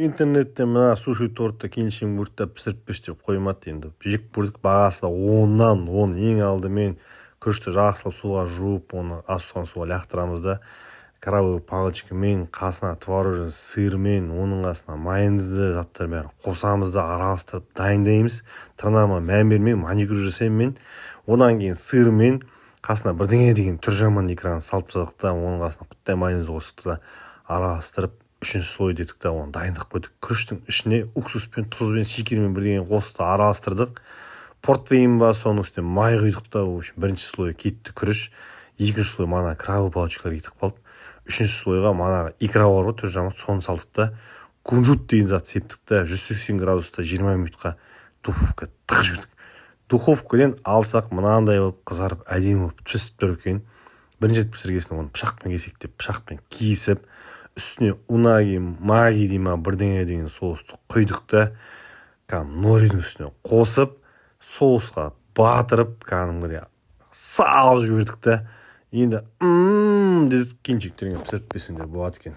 Интернетте мына суши тортты киншин бурттап пісіріп пеш деп қоймады енді. Жек бурдық бағасы да 10-нан 10 ең алдымен күрішті жақсылап суға жуып, оны асуған суға лақтырамыз да, крабовый палочкамен, қасына творожный сырмен, оның қасына майонезді заттар бәрін қосамыз да араластырып дайындаймыз. Тырнағыма мән бермей маникюр жасаймын мен. Одан кейін сырмен, қасына бірдеңе деген түр жаман экран салып тастадық та, оның қасына құттай майонез қостық та араластырып, үшінші слой дедік та, оны дайындық қойдық. Күріштің ішіне уксуспен, тұзбен, шекермен бірдеңе қосты, араластырдық. Портвейн ба, соның үстіне май құйдық та, бірінші слой кетті күріш, екінші слой мана крабовый палочкалар кетіп қалды. Үшінші слойға манағы икра бар ғой, түр жаман, соны салдық та, кунжут деген зат септік та, 180 градуста 20 минутқа духовка тығып жібердік. Духовкадан алсақ мынандай болып қызарып, әдемі болып пісіп тұр екен. Бірінші рет пісіргесін оны пышақпен кесектеп, пышақпен кесіп, үстіне унаги, маги дейма бірдеңе деген соусты құйдық та, норидің үстіне қосып, соусқа батырып, кәдімгідей салып жібердік та, енді дедік, келіншектерге пісіріп берсеңдер болады екен.